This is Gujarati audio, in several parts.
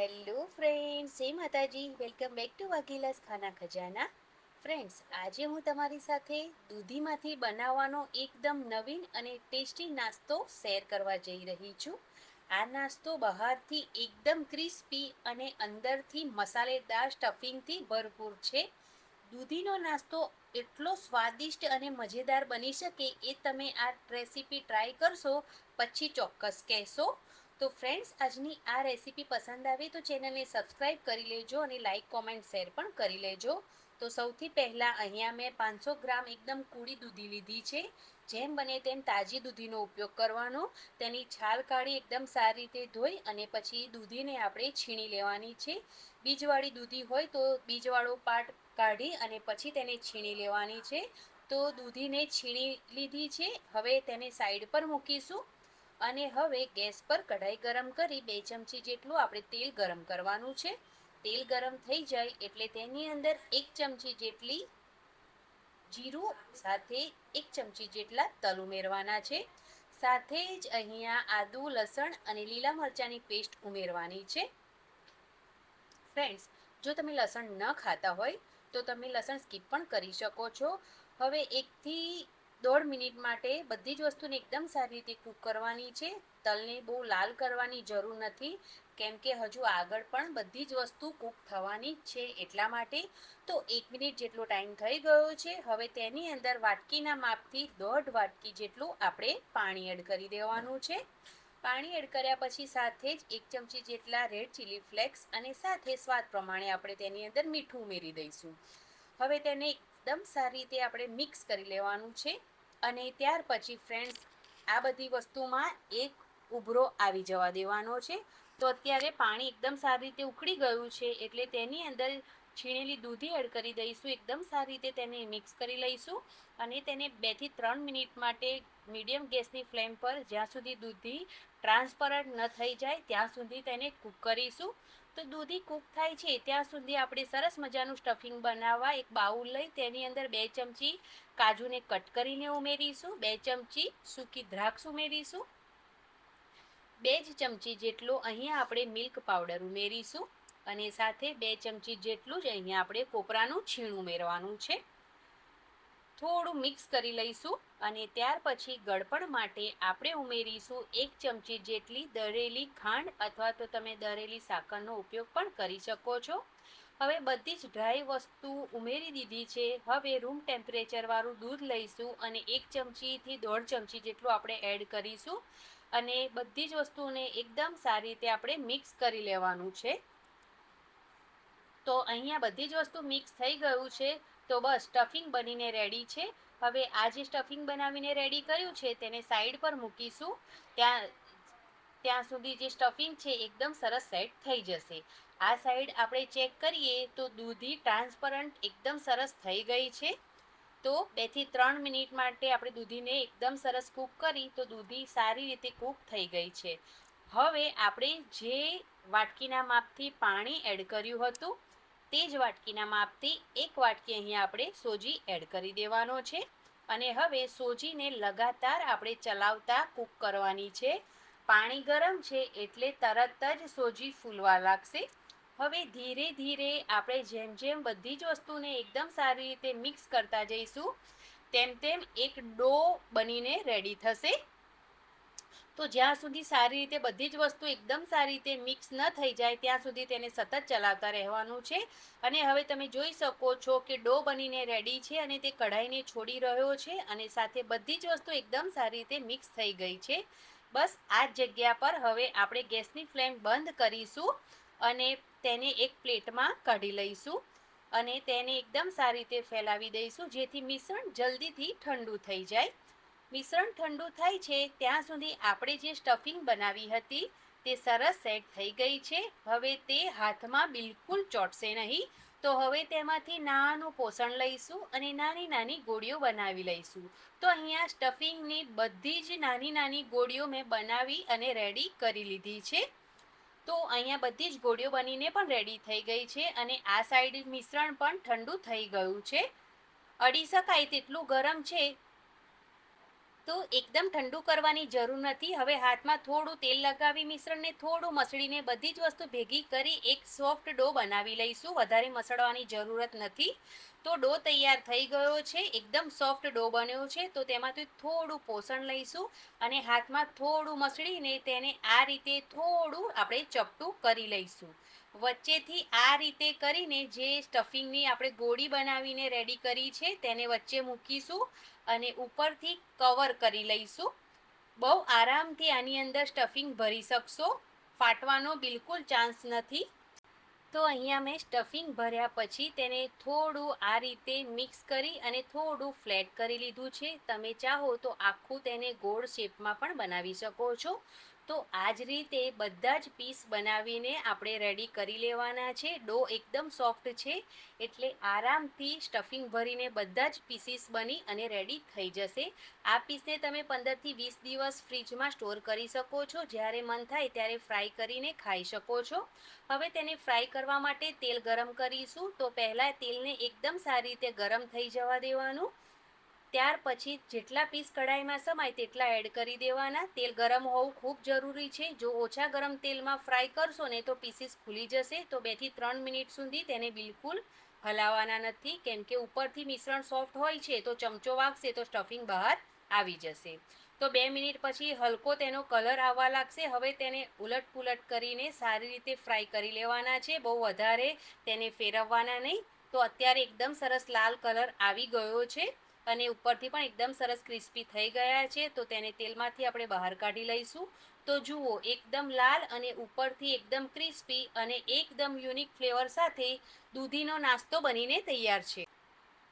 હેલો ફ્રેન્ડ્સ, જય માતાજી. વેલકમ બેક ટુ વાઘીલાસ ખાના ખજાના. ફ્રેન્ડ્સ, આજે હું તમારી સાથે દૂધીમાંથી બનાવવાનો એકદમ નવીન અને ટેસ્ટી નાસ્તો શેર કરવા જઈ રહી છું. આ નાસ્તો બહારથી એકદમ ક્રિસ્પી અને અંદરથી મસાલેદાર સ્ટફિંગથી ભરપૂર છે. દૂધીનો નાસ્તો એટલો સ્વાદિષ્ટ અને મજેદાર બની શકે એ તમે આ રેસીપી ટ્રાય કરશો પછી ચોક્કસ કહેશો. તો ફ્રેન્ડ્સ, આજની આ રેસીપી પસંદ આવે તો ચેનલને સબસ્ક્રાઈબ કરી લેજો અને લાઇક કોમેન્ટ શેર પણ કરી લેજો. તો સૌથી પહેલાં અહીંયા મેં 500 ગ્રામ એકદમ કૂડી દૂધી લીધી છે. જેમ બને તેમ તાજી દૂધીનો ઉપયોગ કરવાનો. તેની છાલ કાઢી એકદમ સારી રીતે ધોઈ અને પછી દૂધીને આપણે છીણી લેવાની છે. બીજવાળી દૂધી હોય તો બીજવાળો પાર્ટ કાઢી અને પછી તેને છીણી લેવાની છે. તો દૂધીને છીણી લીધી છે. હવે તેને સાઈડ પર મૂકીશું અને હવે ગેસ પર કઢાઈ ગરમ કરી 2 ચમચી જેટલું આપણે તેલ ગરમ કરવાનું છે. તેલ ગરમ થઈ જાય એટલે તેની અંદર 1 ચમચી જેટલી જીરું સાથે 1 ચમચી જેટલા તલ ઉમેરવાના છે. સાથે જ અહીંયા આદુ, લસણ અને લીલા મરચાંની પેસ્ટ ઉમેરવાની છે. ફ્રેન્ડ્સ, જો તમે લસણ ન ખાતા હોય તો તમે લસણ સ્કીપ પણ કરી શકો છો. હવે 1 થી 1.5 મિનિટ માટે બધી જ વસ્તુને એકદમ સારી રીતે કૂક કરવાની છે. તલને બહુ લાલ કરવાની જરૂર નથી, કેમ કે હજુ આગળ પણ બધી જ વસ્તુ કૂક થવાની છે. એટલા માટે તો 1 મિનિટ જેટલો ટાઈમ થઈ ગયો છે. હવે તેની અંદર વાટકીના માપથી 1.5 વાટકી જેટલું આપણે પાણી એડ કરી દેવાનું છે. પાણી એડ કર્યા પછી સાથે જ 1 ચમચી જેટલા રેડ ચીલી ફ્લેક્સ અને સાથે સ્વાદ પ્રમાણે આપણે તેની અંદર મીઠું ઉમેરી દઈશું. હવે તેને એકદમ સારી રીતે આપણે મિક્સ કરી લેવાનું છે. અને ત્યાર પછી ફ્રેન્ડ્સ, આ બધી વસ્તુમાં એક ઉભરો આવી જવા દેવાનો છે. તો અત્યારે પાણી એકદમ સારી રીતે ઉકળી ગયું છે એટલે તેની અંદર છીણેલી દૂધી એડ કરી દઈશું. એકદમ સારી રીતે તેને મિક્સ કરી લઈશું અને તેને 2 થી 3 મિનિટ માટે મીડિયમ ગેસની ફ્લેમ પર જ્યાં સુધી દૂધી ટ્રાન્સપરન્ટ ન થઈ જાય ત્યાં સુધી તેને કૂક કરીશું. તો દૂધી કૂક થાય છે ત્યાં સુધી આપણે સરસ મજાનું સ્ટફિંગ બનાવવા એક બાઉલ લઈ તેની અંદર 2 ચમચી કાજુને કટ કરીને ઉમેરીશું, 2 ચમચી સૂકી દ્રાક્ષ ઉમેરીશું, 2 જ ચમચી જેટલો અહીંયા આપણે મિલ્ક પાવડર ઉમેરીશું અને સાથે 2 ચમચી જેટલું જ અહીંયા આપણે કોપરાનું છીણ ઉમેરવાનું છે. થોડું મિક્સ કરી લઈશું અને ત્યાર પછી ગળપણ માટે આપણે ઉમેરીશું 1 ચમચી જેટલી દળેલી ખાંડ અથવા તો તમે દળેલી સાકરનો ઉપયોગ પણ કરી શકો છો. હવે બધી જ ડ્રાય વસ્તુ ઉમેરી દીધી છે. હવે રૂમ ટેમ્પરેચરવાળું દૂધ લઈશું અને 1 ચમચીથી 1.5 ચમચી જેટલું આપણે એડ કરીશું અને બધી જ વસ્તુને એકદમ સારી રીતે આપણે મિક્સ કરી લેવાનું છે. તો અહીંયા બધી જ વસ્તુ મિક્સ થઈ ગયું છે. તો બસ સ્ટફિંગ બનીને રેડી છે. હવે આ જે સ્ટફિંગ બનાવીને રેડી કર્યું છે તેને સાઈડ પર મૂકીશું. ત્યાં સુધી જે સ્ટફિંગ છે એકદમ સરસ સેટ થઈ જશે. આ સાઈડ આપણે ચેક કરીએ તો દૂધી ટ્રાન્સપરન્ટ એકદમ સરસ થઈ ગઈ છે. તો 2 થી 3 મિનિટ માટે આપણે દૂધીને એકદમ સરસ કૂક કરી તો દૂધી સારી રીતે કૂક થઈ ગઈ છે. હવે આપણે જે વાટકીના માપથી પાણી એડ કર્યું હતું તે જ વાટકીના માપથી 1 વાટકી અહીંયા આપણે સોજી એડ કરી દેવાનો છે અને હવે સોજીને લગાતાર આપણે ચલાવતા કૂક કરવાની છે. પાણી ગરમ છે એટલે તરત જ સોજી ફૂલવા લાગશે. હવે ધીરે ધીરે આપણે જેમ જેમ બધી જ વસ્તુને એકદમ સારી રીતે મિક્સ કરતા જઈશું તેમ તેમ એક ડો બનીને રેડી થશે. તો જ્યાં સુધી સારી રીતે બધી જ વસ્તુ એકદમ સારી રીતે મિક્સ ન થઈ જાય ત્યાં સુધી તેને સતત ચલાવતા રહેવાનું છે. અને હવે તમે જોઈ શકો છો કે ડો બનીને રેડી છે અને તે કઢાઈને છોડી રહ્યો છે અને સાથે બધી જ વસ્તુ એકદમ સારી રીતે મિક્સ થઈ ગઈ છે. બસ આ જ જગ્યા પર હવે આપણે ગેસની ફ્લેમ બંધ કરીશું અને તેને એક પ્લેટમાં કાઢી લઈશું અને તેને એકદમ સારી રીતે ફેલાવી દઈશું જેથી મિશ્રણ જલ્દીથી ઠંડુ થઈ જાય. મિશ્રણ ઠંડુ થાય છે ત્યાં સુધી આપણે જે સ્ટફિંગ બનાવી હતી તે સરસ સેટ થઈ ગઈ છે. હવે તે હાથમાં બિલકુલ ચોંટશે નહીં. તો હવે તેમાંથી નાનું પોષણ લઈશું અને નાની નાની ગોળીઓ બનાવી લઈશું. તો અહીંયા સ્ટફિંગની બધી જ નાની નાની ગોળીઓ મેં બનાવી અને રેડી કરી લીધી છે. તો અહીંયા બધી જ ગોળીઓ બનીને પણ રેડી થઈ ગઈ છે અને આ સાઈડ મિશ્રણ પણ ઠંડુ થઈ ગયું છે. અડી શકાય તેટલું ગરમ છે. તો એકદમ ઠંડુ કરવાની જરૂર નથી. હવે હાથમાં થોડું તેલ લગાવી મિશ્રણને થોડું મસળીને બધી જ વસ્તુ ભેગી કરી એક સોફ્ટ ડો બનાવી લઈશું. વધારે મસળવાની જરૂરત નથી. તો ડો તૈયાર થઈ ગયો છે, એકદમ સોફ્ટ ડો બન્યો છે. તો તેમાંથી થોડું પોષણ લઈશું અને હાથમાં થોડું મસળીને તેને આ રીતે થોડું આપણે ચપટું કરી લઈશું. વચ્ચેથી આ રીતે કરીને જે સ્ટફિંગની આપણે ગોળી બનાવીને રેડી કરી છે તેને વચ્ચે મૂકીશું અને ઉપરથી કવર કરી લઈશું. બહુ આરામથી આની અંદર સ્ટફિંગ ભરી શકશો, ફાટવાનો બિલકુલ ચાન્સ નથી. તો અહીંયા મેં સ્ટફિંગ ભર્યા પછી તેને થોડું આ રીતે મિક્સ કરી અને થોડું ફ્લેટ કરી લીધું છે. તમે ચાહો તો આખું તેને ગોળ શેપમાં પણ બનાવી શકો છો. તો આ જ રીતે બધા જ પીસ બનાવીને આપણે રેડી કરી લેવાના છે. ડો એકદમ સોફ્ટ છે એટલે આરામથી સ્ટફિંગ ભરીને બધા જ પીસીસ બની અને રેડી થઈ જશે. આ પીસને તમે 15થી 20 દિવસ ફ્રીજમાં સ્ટોર કરી શકો છો. જ્યારે મન થાય ત્યારે ફ્રાય કરીને ખાઈ શકો છો. હવે તેને ફ્રાય કરવા માટે તેલ ગરમ કરીશું. તો પહેલાં તેલને એકદમ સારી રીતે ગરમ થઈ જવા દેવાનું. ત્યાર પછી જેટલા પીસ કઢાઈમાં સમાય તેટલા એડ કરી દેવાના. તેલ ગરમ હોવું ખૂબ જરૂરી છે. જો ઓછા ગરમ તેલમાં ફ્રાય કરશો ને તો પીસીસ ખુલી જશે. તો 2 થી 3 મિનિટ સુધી તેને બિલકુલ હલાવવાના નથી, કેમ કે ઉપરથી મિશ્રણ સોફ્ટ હોય છે. તો ચમચો વાગશે તો સ્ટફિંગ બહાર આવી જશે. તો 2 મિનિટ પછી હલકો તેનો કલર આવવા લાગશે. હવે તેને ઉલટ પુલટ કરીને સારી રીતે ફ્રાય કરી લેવાના છે. બહુ વધારે તેને ફેરવવાના નહીં. તો અત્યારે એકદમ સરસ લાલ કલર આવી ગયો છે અને ઉપરથી પણ એકદમ સરસ ક્રિસ્પી થઈ ગયા છે. તો તેને તેલમાંથી આપણે બહાર કાઢી લઈશું. તો જુઓ, એકદમ લાલ અને ઉપરથી એકદમ ક્રિસ્પી અને એકદમ યુનિક ફ્લેવર સાથે દૂધીનો નાસ્તો બનીને તૈયાર છે.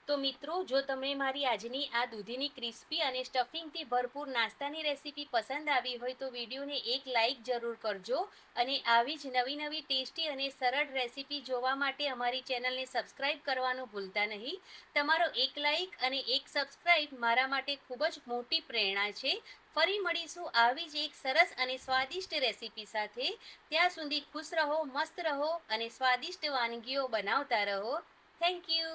તો મિત્રો, જો તમને મારી આજની આ દૂધીની ક્રિસ્પી અને સ્ટફિંગથી ભરપૂર નાસ્તાની રેસીપી પસંદ આવી હોય તો વિડીયોને એક લાઇક જરૂર કરજો અને આવી જ નવી નવી ટેસ્ટી અને સરળ રેસીપી જોવા માટે અમારી ચેનલને સબસ્ક્રાઈબ કરવાનું ભૂલતા નહીં. તમારો એક લાઇક અને એક સબસ્ક્રાઈબ મારા માટે ખૂબ જ મોટી પ્રેરણા છે. ફરી મળીશું આવી જ એક સરસ અને સ્વાદિષ્ટ રેસીપી સાથે. ત્યાં સુધી ખુશ રહો, મસ્ત રહો અને સ્વાદિષ્ટ વાનગીઓ બનાવતા રહો. Thank you.